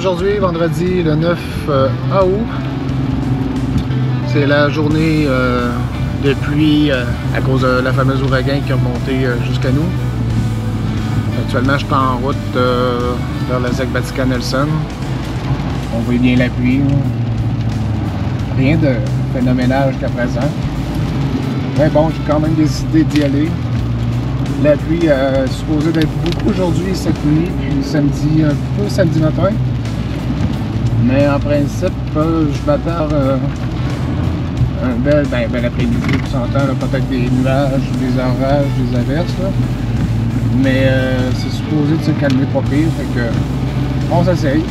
Aujourd'hui, vendredi le 9 août, c'est la journée de pluie à cause de la fameuse ouragan qui est remonté jusqu'à nous. Actuellement, je suis en route vers le ZEC Vatican-Nelson. On voit bien la pluie. Rien de phénoménal jusqu'à présent. Mais bon, j'ai quand même décidé d'y aller. La pluie est supposée d'être beaucoup aujourd'hui, cette nuit, puis samedi, un peu samedi matin. Mais en principe, je m'attends un bel après-midi, tu s'entend, peut-être des nuages, des orages, des averses. Là. Mais c'est supposé de se calmer pas pire, fait que on s'essaye.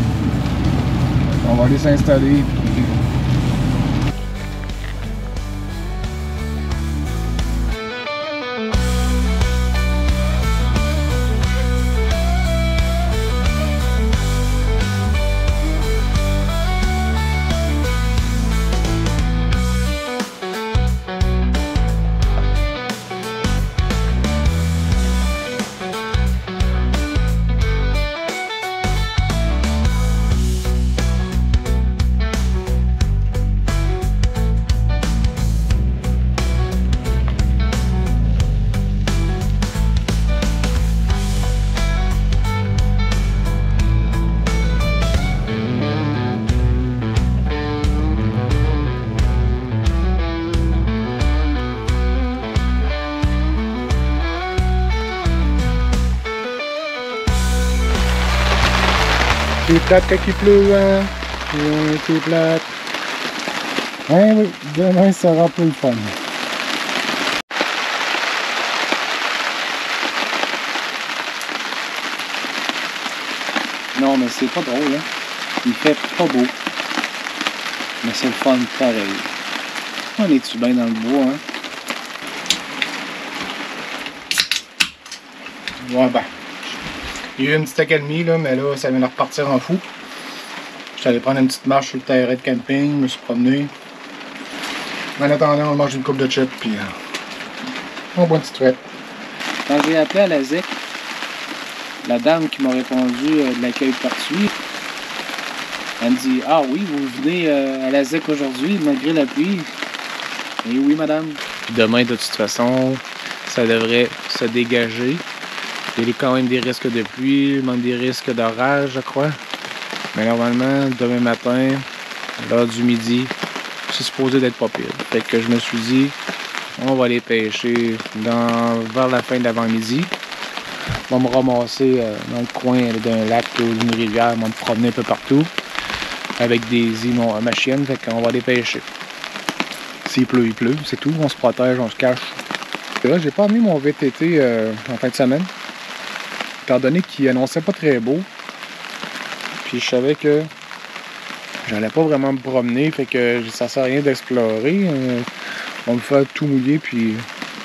On va aller s'installer. Puis... C'est plate quand il pleut, hein? Oui, c'est plate. Hein, oui, demain sera plus le fun. Non, mais c'est pas drôle, hein? Il fait pas beau. Mais c'est le fun pareil. On est-tu bien dans le bois, hein? Ouais, ben. Il y a eu une petite accalmie, là, mais là, ça vient de repartir en fou. Je suis allé prendre une petite marche sur le terrain de camping, je me suis promené. En attendant, on mange une coupe de chips, puis on boit une petite frette. Quand j'ai appelé à la ZEC, la dame qui m'a répondu de l'accueil gratuit, elle me dit « Ah oui, vous venez à la ZEC aujourd'hui, malgré la pluie? » Et oui, madame. Demain, de toute façon, ça devrait se dégager. Il y a quand même des risques de pluie, même des risques d'orage, je crois. Mais normalement, demain matin, à l'heure du midi, c'est supposé d'être pas pire. Fait que je me suis dit, on va aller pêcher vers la fin de l'avant-midi. On va me ramasser dans le coin d'un lac ou d'une rivière, on va me promener un peu partout. Avec des îles à ma chienne, fait qu'on va aller pêcher. S'il pleut, il pleut, c'est tout. On se protège, on se cache. Là, j'ai pas amené mon VTT en fin de semaine. Étant donné qu'il annonçait pas très beau, puis je savais que j'allais pas vraiment me promener, fait que ça sert à rien d'explorer. On me fait tout mouiller, puis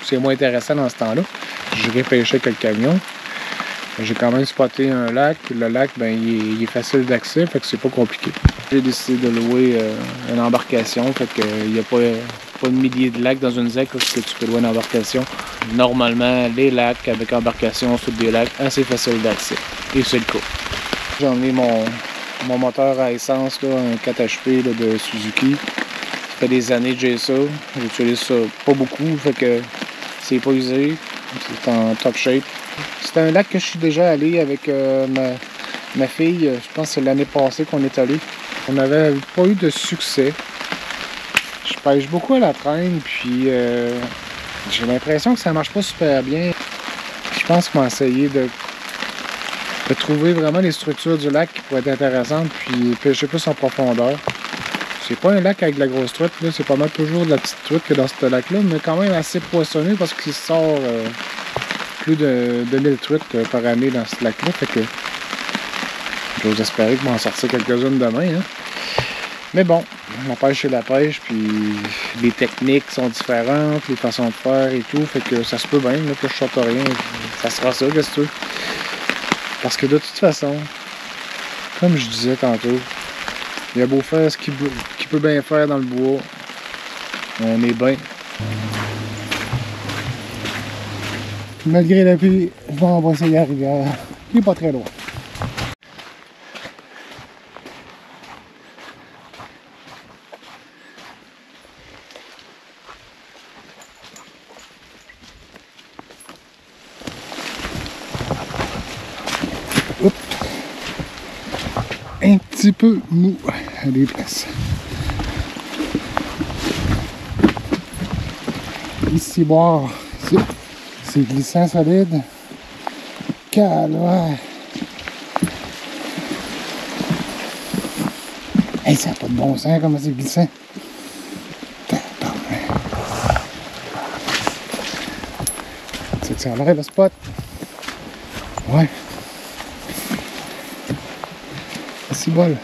c'est moins intéressant dans ce temps-là. J'irai pêcher avec le camion. J'ai quand même spoté un lac. Le lac, ben, il est facile d'accès, fait que c'est pas compliqué. J'ai décidé de louer une embarcation, fait qu'il n'y a pas de milliers de lacs dans une ZEC parce que tu peux louer une embarcation. Normalement, les lacs avec embarcation sont des lacs assez faciles d'accès. Et c'est le cas. J'ai emmené mon moteur à essence, là, un 4 HP là, de Suzuki. Ça fait des années que j'ai ça. J'utilise ça pas beaucoup, fait que c'est pas usé. C'est en top shape. C'est un lac que je suis déjà allé avec ma fille. Je pense que c'est l'année passée qu'on est allé. On n'avait pas eu de succès. Je pêche beaucoup à la traîne, puis j'ai l'impression que ça marche pas super bien. Je pense qu'on va essayer de trouver vraiment les structures du lac qui pourraient être intéressantes, puis pêcher plus en profondeur. C'est pas un lac avec de la grosse truite, là. C'est pas mal toujours de la petite truite que dans ce lac-là, mais quand même assez poissonneux parce qu'il sort plus de 1000 truites par année dans ce lac-là. Fait que j'ose espérer que m'en sortir quelques-unes demain. Hein. Mais bon, la pêche c'est la pêche, puis les techniques sont différentes, les façons de faire et tout, fait que ça se peut bien là, que je sorte rien. Ça sera ça, qu'est-ce que tu veux? Parce que de toute façon, comme je disais tantôt, il a beau faire ce qu'il peut bien faire dans le bois, on est bien. Malgré la pluie, je vais embrasser la rivière, qui est pas très loin. petit peu mou à des places. Ici, boire, c'est glissant solide. Calvaire. Hey, ça n'a pas de bon sens, comment c'est glissant. C'est que ça a l'air le spot. Ouais. C'est bol.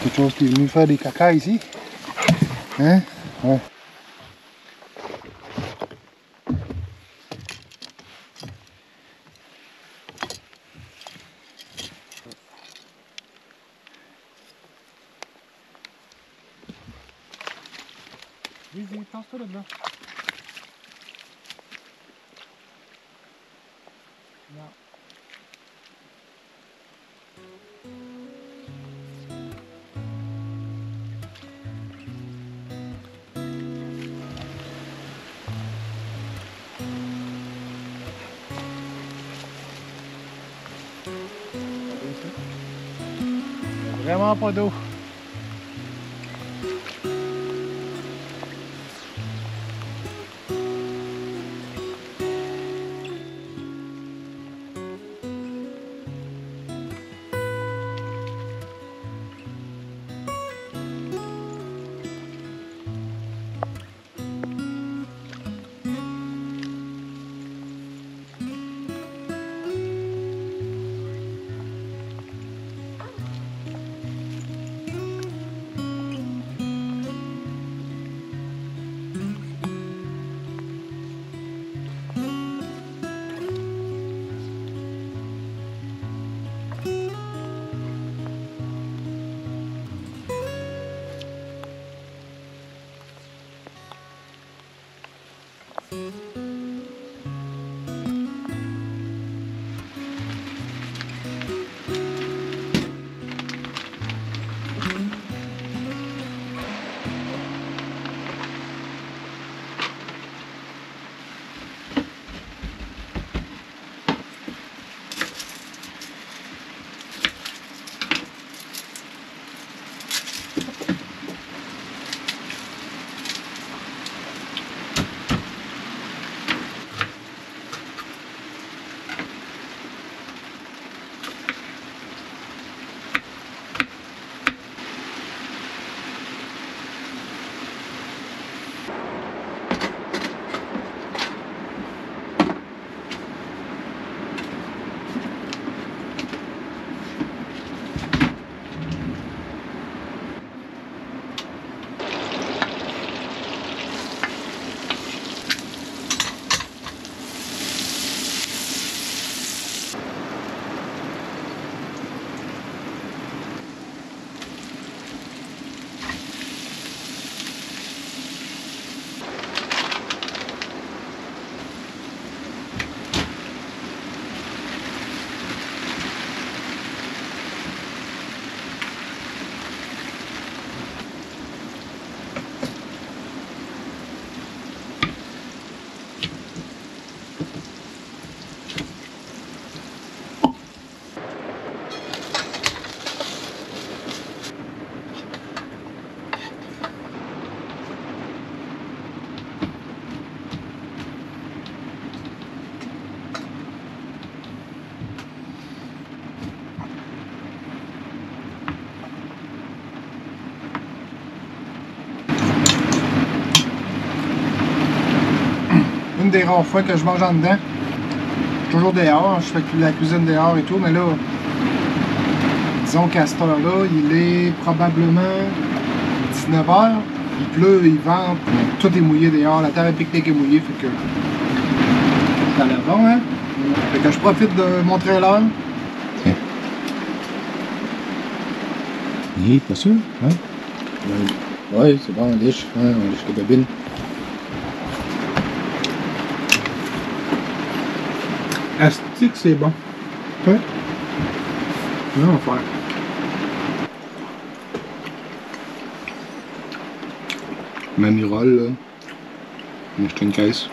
Quelque chose qui est venu faire des caca ici. Hein? Ouais. Vas-y, pense-toi là-dedans. Non. Vraiment pas d'eau. Une des rares fois que je mange en dedans. Toujours dehors, je fais la cuisine dehors et tout, mais là, disons qu'à cette heure-là, il est probablement 19h, il pleut, il vente, tout est mouillé dehors, la terre pique-nique est mouillée, fait que ça a l'air bon, hein? Fait que je profite de mon trailer. Tiens. Il est pas sûr, hein? Ouais, c'est bon, on liche, hein, on liche les bobines. Asti que c'est bon. Ouais. Non, on va faire. Manirol, là. On a acheté une caisse.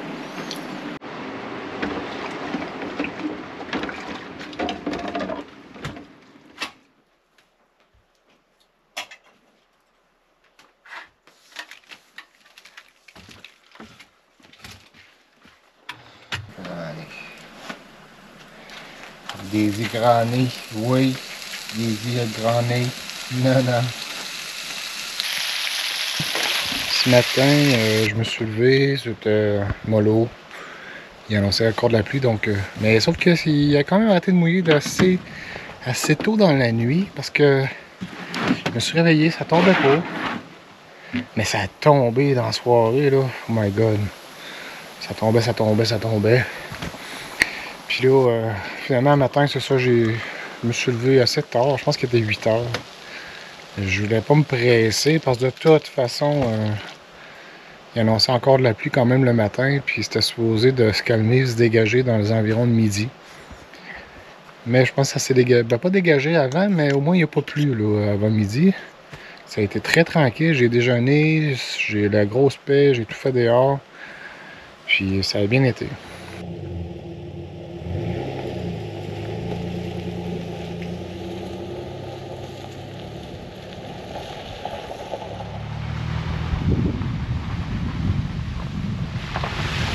Daisy grand nez, oui. Daisy grand nez, non, non. Ce matin, je me suis levé, c'était mollo. Il annonçait encore de la pluie, donc... mais sauf que il a quand même arrêté de mouiller assez tôt dans la nuit, parce que je me suis réveillé, ça tombait pas. Mais ça a tombé dans la soirée, là. Oh my god. Ça tombait, ça tombait, ça tombait. Puis là, finalement, le matin, c'est ça, je me suis levé assez tard. Je pense qu'il était 8 heures. Je voulais pas me presser, parce que de toute façon... il annonçait encore de la pluie quand même le matin, puis c'était supposé de se calmer, se dégager dans les environs de midi. Mais je pense que ça s'est dégagé, ben, pas dégagé avant, mais au moins il n'y a pas plu là, avant midi. Ça a été très tranquille, j'ai déjeuné, j'ai la grosse paix, j'ai tout fait dehors, puis ça a bien été.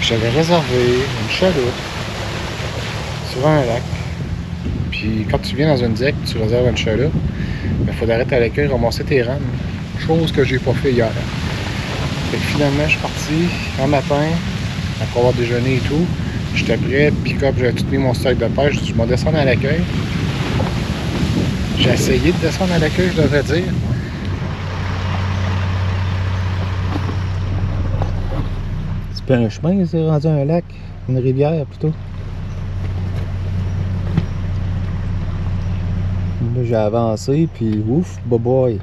J'avais réservé une chaloupe sur un lac. Puis quand tu viens dans une deck, tu réserves une chaloupe, il faut arrêter à l'accueil, ramasser tes rames. Chose que j'ai pas fait hier. Fait que finalement, je suis parti un matin, après avoir déjeuné et tout. J'étais prêt, pick-up, j'avais tout mis mon stock de pêche, je m'en descends à l'accueil. J'ai essayé de descendre à l'accueil, je devrais dire. C'est pas un chemin, c'est rendu un lac, une rivière plutôt. Là, j'ai avancé, puis ouf, boy.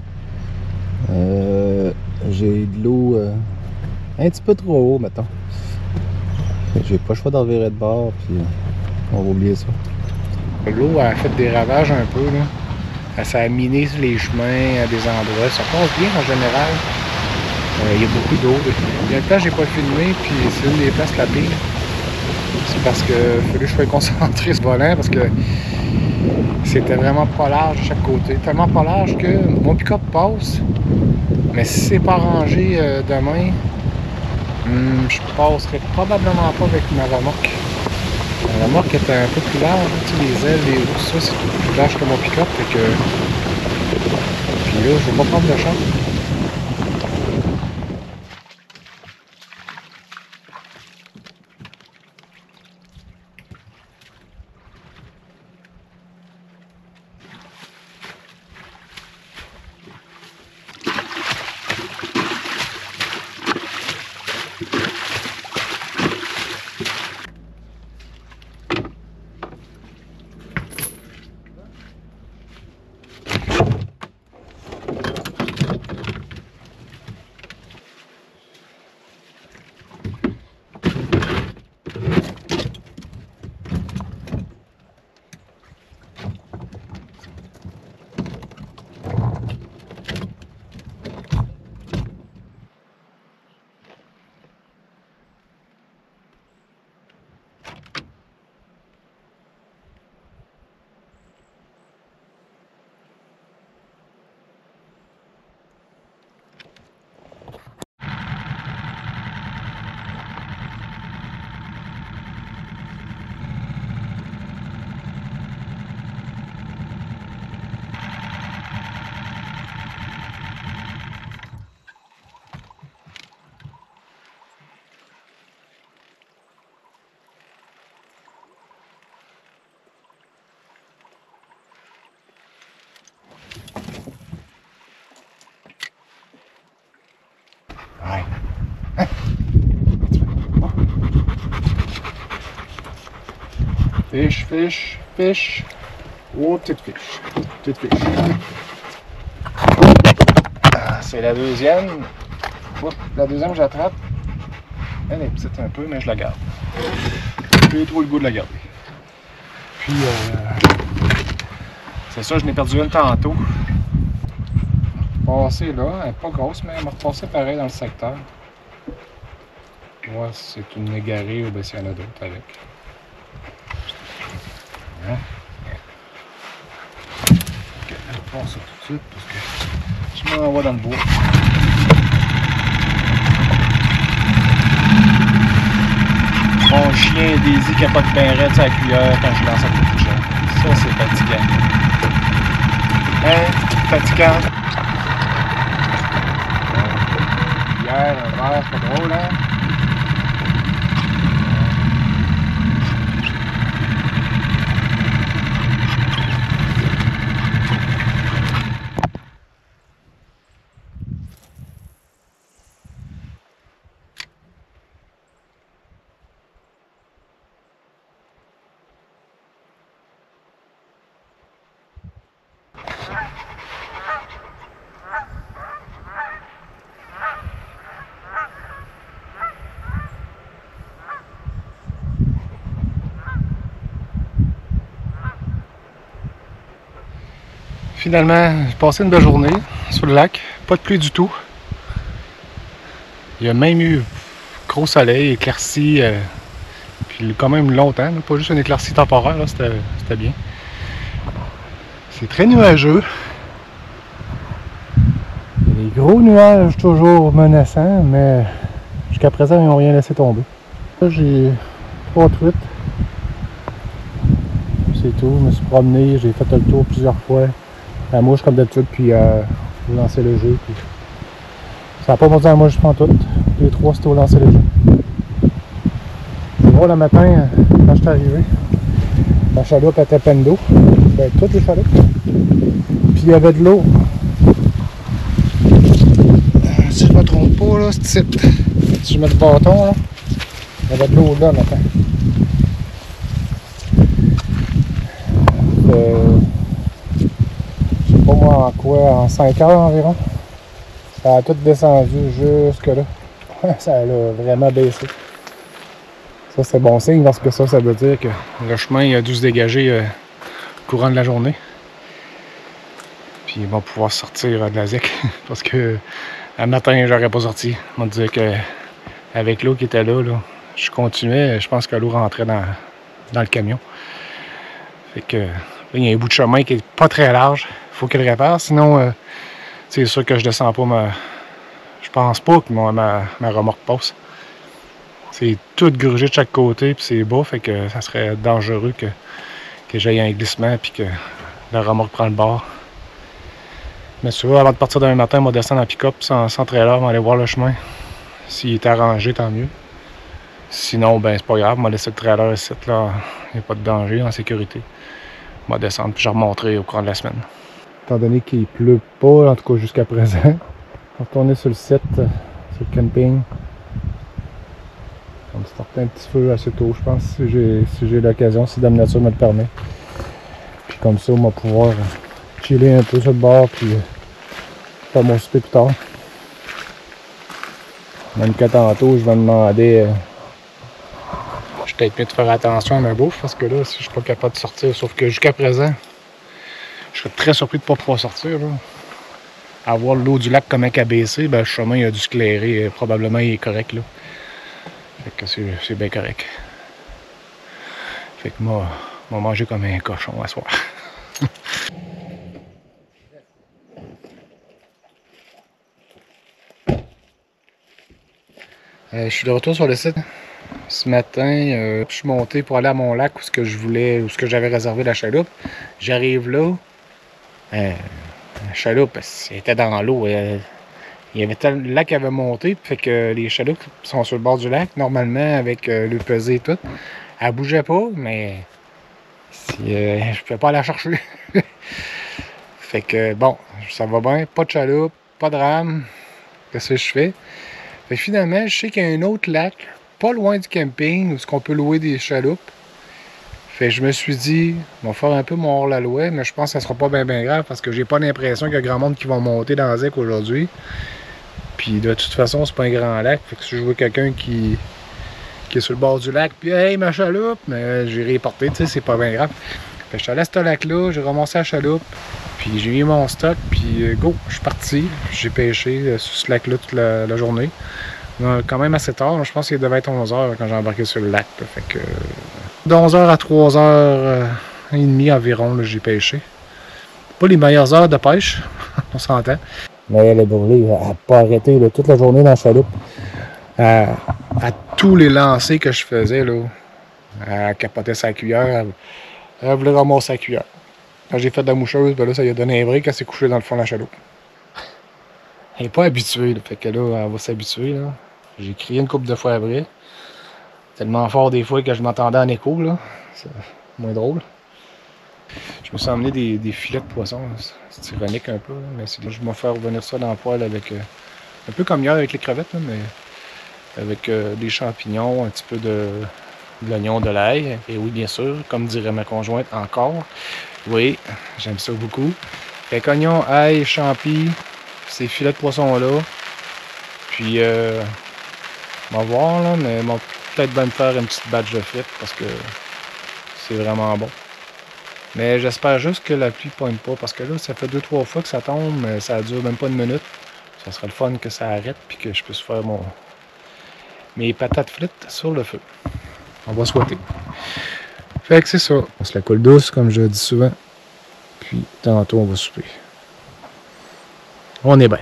J'ai de l'eau un petit peu trop haut, mettons. J'ai pas le choix d'en virer de bord, puis on va oublier ça. L'eau a fait des ravages un peu, là. Ça a miné les chemins à des endroits. Ça passe bien en général. Il y a beaucoup d'eau. Il y a le temps, j'ai pas filmé, puis c'est une des places la pire. C'est parce que il fallait que je sois concentré sur le volant, parce que c'était vraiment pas large de chaque côté. Tellement pas large que mon pick-up passe, mais si c'est pas rangé demain, je passerai probablement pas avec ma remorque. La remorque était un peu plus large, tu sais, les ailes, les roues, tout ça, c'est tout plus large que mon pick-up, fait que... Puis là, je vais pas prendre de chance. Fiche, fiche, fiche. Oh, petite fiche. Petite fiche. C'est la deuxième. Oh, la deuxième, j'attrape. Elle est petite un peu, mais je la garde. J'ai trop le goût de la garder. Puis, c'est ça, je n'ai perdu une tantôt. Passée là, elle n'est pas grosse, mais elle m'a repassé pareil dans le secteur. Moi, c'est une égarée ou bien s'il y en a d'autres avec. Hein? Ok, on passe ça tout de suite parce que je m'en vais dans le bois. Mon chien Daisy qui n'a pas de pain raide sur la cuillère quand je lance à côté de chat. Ça, c'est fatigant. Hein? Fatigant. Hier, un verre, c'est pas drôle, hein? Finalement, j'ai passé une belle journée sur le lac, pas de pluie du tout. Il y a même eu gros soleil, éclairci, puis quand même longtemps, là, pas juste une éclaircie temporaire, c'était bien. C'est très nuageux. Il y a des gros nuages toujours menaçants, mais jusqu'à présent, ils n'ont rien laissé tomber. Là, j'ai 3 truites. C'est tout, je me suis promené, j'ai fait le tour plusieurs fois. La mouche comme d'habitude, puis au lancer le jeu. Puis... ça n'a pas mordu la mouche pantoute. Les 3 c'était au lancer le jeu. C'est drôle le matin, quand je suis arrivé, la chaloupe était pleine d'eau. Ben, toutes les chaloupes. Puis il y avait de l'eau. Si je ne me trompe pas, là, c'est type. Si je mets le bâton, là, il y avait de l'eau là le matin. Pas moi en quoi, en 5 heures environ. Ça a tout descendu jusque là. Ça a vraiment baissé. Ça c'est bon signe parce que ça veut dire que le chemin a dû se dégager au courant de la journée. Puis ils vont pouvoir sortir de la ZEC parce que le matin j'aurais pas sorti. On me disait que avec l'eau qui était là, je continuais, je pense que l'eau rentrait dans le camion. Fait que là, il y a un bout de chemin qui est pas très large. Il faut qu'il le répare, sinon c'est sûr que je descends pas je pense pas que ma remorque passe. C'est tout grugé de chaque côté puis c'est bas, fait que ça serait dangereux que j'aille un glissement puis que la remorque prend le bord. Mais tu vois, avant de partir demain matin, on va descendre en pick-up sans trailer, on va aller voir le chemin. S'il est arrangé, tant mieux. Sinon, ben c'est pas grave, on va laisser le trailer ici, là, il n'y a pas de danger, en sécurité. On va descendre puis je remonterai au cours de la semaine. Étant donné qu'il pleut pas, en tout cas jusqu'à présent, on va retourner sur le site, sur le camping. On va starter un petit feu assez tôt, je pense, si j'ai l'occasion, si Dame Nature me le permet. Puis comme ça, on va pouvoir chiller un peu sur le bord, puis faire mon souper plus tard. Même que tantôt, je vais me demander... je suis peut-être mieux de faire attention à ma bouffe, parce que là, si je suis pas capable de sortir, sauf que jusqu'à présent, je serais très surpris de ne pas pouvoir sortir. Là. À voir l'eau du lac comment elle a baissé, ben, le chemin il a dû se clairer. Probablement il est correct. Là. Fait que c'est bien correct. Fait que moi, on va manger comme un cochon à soir. Je suis de retour sur le site. Ce matin, je suis monté pour aller à mon lac où ce que je voulais, où ce que j'avais réservé la chaloupe. J'arrive là. La chaloupe, elle était dans l'eau. Il y avait le lac qui avait monté, fait que les chaloupes sont sur le bord du lac, normalement, avec le pesé et tout. Elle bougeait pas, mais je pouvais pas la chercher. Fait que bon, ça va bien, pas de chaloupe, pas de rame. Qu'est-ce que je fais? Fait que finalement, je sais qu'il y a un autre lac, pas loin du camping, où on peut louer des chaloupes. Fait que je me suis dit, on va faire un peu mon hors-la-loi, mais je pense que ça sera pas bien grave parce que j'ai pas l'impression qu'il y a grand monde qui va monter dans la ZEC aujourd'hui. Puis de toute façon, c'est pas un grand lac. Fait que si je vois quelqu'un qui est sur le bord du lac, puis hey, ma chaloupe, mais j'irai porter, tu sais, c'est pas bien grave. Fait que je suis allé à ce lac-là, j'ai ramassé la chaloupe, puis j'ai mis mon stock, puis go, je suis parti. J'ai pêché sur ce lac-là toute la journée. Quand même assez tard, je pense qu'il devait être 11h quand j'ai embarqué sur le lac. Là, fait que de 11h à 3h30 environ, j'ai pêché. Pas les meilleures heures de pêche, on s'entend. Mais elle est brûlée, elle n'a pas arrêté là, toute la journée dans la chaloupe. À tous les lancers que je faisais, là, elle capotait sa cuillère. Elle voulait ramasser la cuillère. Quand j'ai fait de la moucheuse, ben là, ça lui a donné un break, elle s'est couchée dans le fond de la chaloupe. Elle n'est pas habituée, là, fait que là, elle va s'habituer. Là. J'ai crié une couple de fois après. Tellement fort des fois que je m'entendais en écho, là. C'est moins drôle. Je me suis emmené des filets de poisson. C'est ironique un peu, là, mais je vais faire revenir ça dans le poêle avec... un peu comme hier avec les crevettes, là, mais avec des champignons, un petit peu de l'oignon, de l'ail. Et oui, bien sûr, comme dirait ma conjointe, encore. Oui, j'aime ça beaucoup. Fait qu'oignon, ail, champi, ces filets de poisson-là. Puis, on va voir, là, mais on va peut-être bien me faire une petite batch de frites parce que c'est vraiment bon. Mais j'espère juste que la pluie ne pogne pas parce que là, ça fait 2-3 fois que ça tombe, mais ça dure même pas une minute. Ça serait le fun que ça arrête puis que je puisse faire mes patates frites sur le feu. On va souhaiter. Fait que c'est ça. On se la coule douce, comme je dis souvent. Puis tantôt, on va souper. On est bien.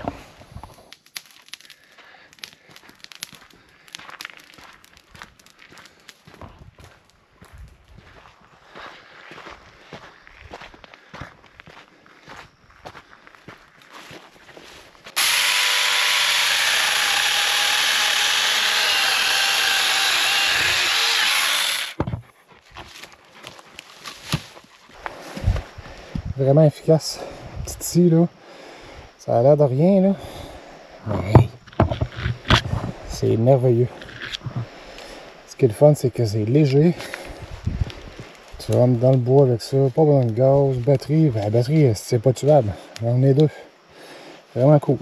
Vraiment efficace. Petite scie, là. Ça a l'air de rien, là. Mais c'est merveilleux. Ce qui est le fun, c'est que c'est léger. Tu rentres dans le bois avec ça, pas besoin de gaz, batterie. Ben, la batterie, c'est pas tuable. On est deux. Vraiment cool.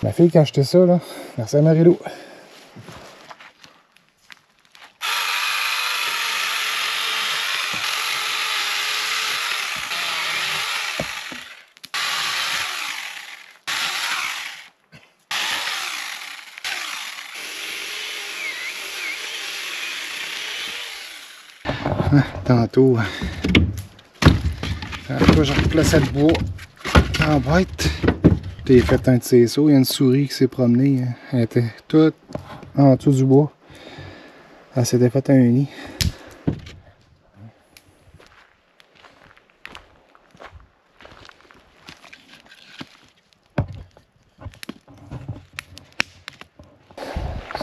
Ma fille, qui a acheté ça, là, merci à Marie-Lou. Tantôt, je replaçais le bois en boîte. J'ai fait un de ces sauts. Il y a une souris qui s'est promenée. Elle était toute en dessous du bois. Elle s'était fait un nid.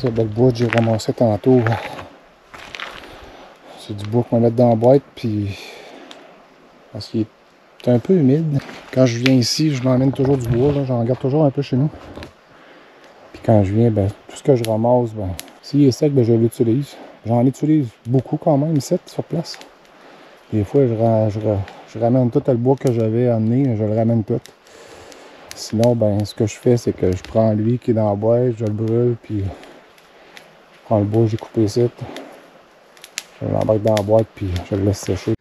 Ça, ben, le bois que j'ai ramassé tantôt, c'est du bois qu'on va mettre dans la boîte, puis parce qu'il est un peu humide. Quand je viens ici, je m'emmène toujours du bois, j'en garde toujours un peu chez nous. Puis quand je viens, ben, tout ce que je ramasse, ben, s'il est sec, ben, je l'utilise. J'en utilise beaucoup quand même ici, sur place. Des fois, je ramène tout le bois que j'avais amené, je le ramène tout. Sinon, ben, ce que je fais, c'est que je prends lui qui est dans la boîte, je le brûle, puis je prends le bois que j'ai coupé ici. Je l'embarque dans la boîte, puis je le laisse sécher.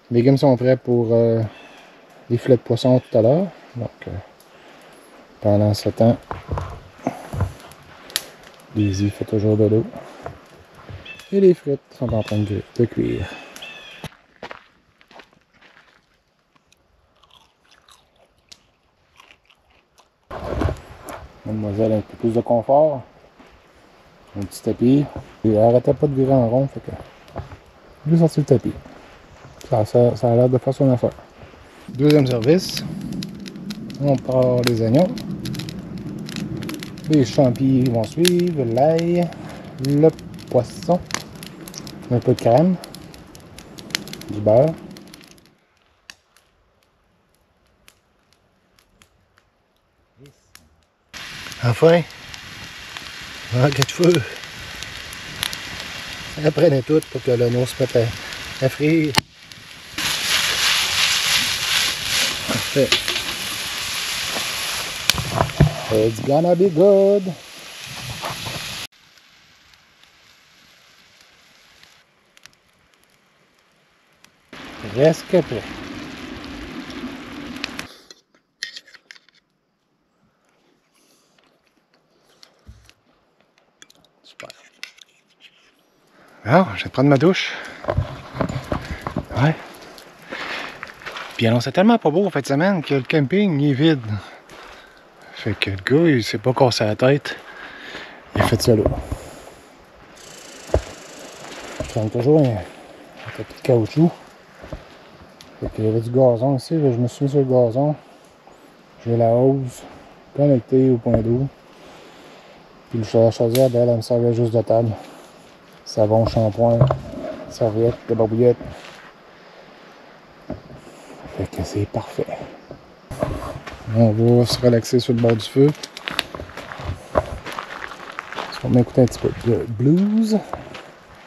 Les légumes sont prêts pour les filets de poisson tout à l'heure. Donc, pendant ce temps, Daisy fait toujours de l'eau. Et les frites sont en train de cuire. Mademoiselle a un peu plus de confort. Un petit tapis. Elle n'arrêtait pas de virer en rond. Fait que j'ai sorti le tapis. Ça a l'air de faire son affaire. Deuxième service. On part les oignons. Les champignons vont suivre. L'ail. Le poisson. Un peu de crème. Du beurre. Enfin, manque de feu. Ça prenait tout pour que l'oignon se mette à frire. Parfait. It's gonna be good. Presque prêt. Super. Alors, je vais prendre ma douche. Ouais. Puis alors, c'est tellement pas beau en fin de semaine que le camping il est vide. Fait que le gars, il s'est pas cassé la tête. Il a fait ça là. Je prends toujours un tapis de caoutchouc. Fait qu'il y avait du gazon ici. Je me suis mis sur le gazon. J'ai la hose connectée au point d'eau. Puis le chaudière, elle me servait juste de table. Savon, shampoing, serviette, de barbouillette. Fait que c'est parfait. On va se relaxer sur le bord du feu. On va écouter un petit peu de blues.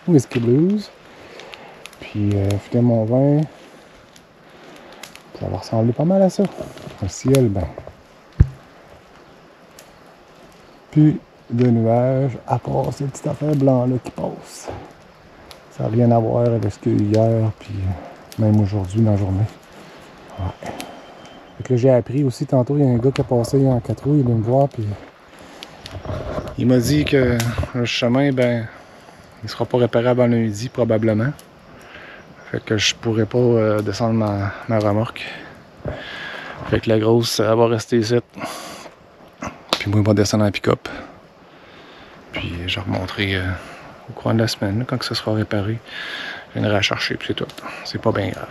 Whisky blues. Puis filer mon vin. Ça va ressembler pas mal à ça. Le ciel, ben. Puis de nuages, à part ces petites affaires blancs là qui passent. Ça n'a rien à voir avec ce qu'il y a eu hier, puis même aujourd'hui dans la journée. Ouais. Fait que là, j'ai appris aussi tantôt, il y a un gars qui a passé en 4 roues, il est venu me voir, puis il m'a dit que le chemin, ben, il sera pas réparable en lundi, probablement. Fait que je pourrais pas descendre ma remorque. Fait que la grosse, elle va rester ici. Puis moi, je vais descendre en pick-up. Puis je remonterai au courant de la semaine, là, quand ça sera réparé. Je viendrai la chercher, puis c'est tout. C'est pas bien grave.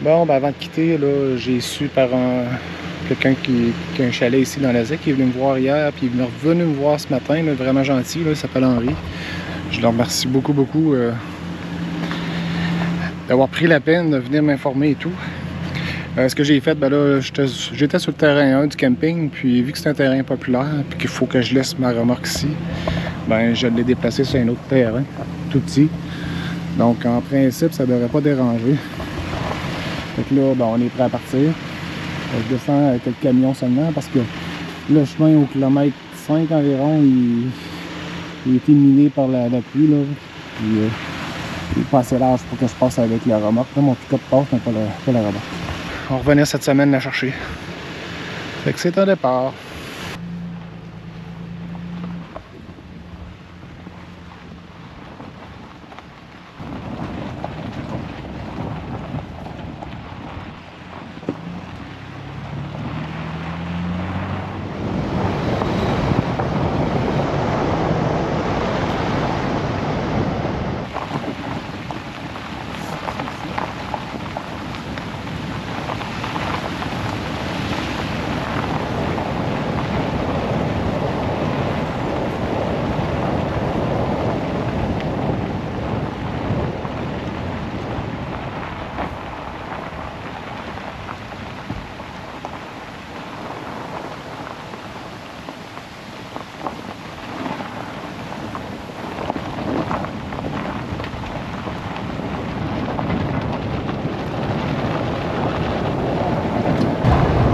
Bon, ben avant de quitter, là, j'ai su par quelqu'un qui a un chalet ici dans la ZEC, qui est venu me voir hier, puis il est revenu me voir ce matin, là, vraiment gentil, là, il s'appelle Henri. Je le remercie beaucoup d'avoir pris la peine de venir m'informer et tout. Ce que j'ai fait, ben là, j'étais sur le terrain 1 du camping, puis vu que c'est un terrain populaire, puis qu'il faut que je laisse ma remorque ici, ben je l'ai déplacé sur un autre terrain, tout petit. Donc en principe, ça ne devrait pas déranger. Fait que là, ben, on est prêt à partir. Je descends avec le camion seulement parce que le chemin au kilomètre 5 environ, il a été miné par la pluie. Là. Puis, il est pas assez large pour que je passe avec la remorque. Là, mon pick-up passe, mais pas la remorque. On revenait cette semaine la chercher. Fait que c'est un départ.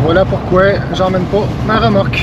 Voilà pourquoi j'emmène pas ma remorque.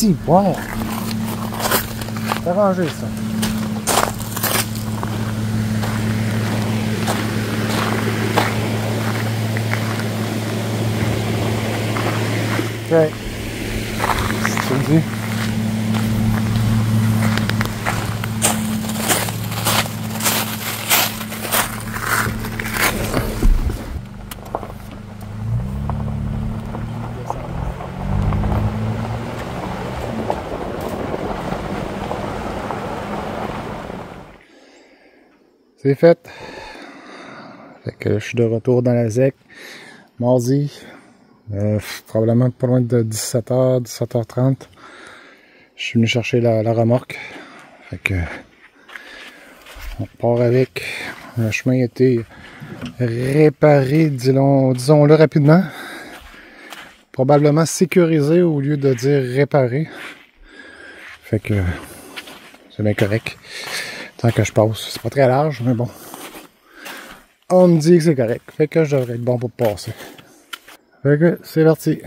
Si, wow! C'est arrangé ça. Ok. Tu me dis? C'est fait. Fait que je suis de retour dans la ZEC. Mardi. Probablement pas loin de 17h, 17h30. Je suis venu chercher la remorque. Fait que on part avec. Le chemin a été réparé, disons-le rapidement. Probablement sécurisé au lieu de dire réparé. Fait que c'est bien correct. Tant que je passe. C'est pas très large, mais bon. On me dit que c'est correct. Fait que je devrais être bon pour passer. Fait que c'est parti.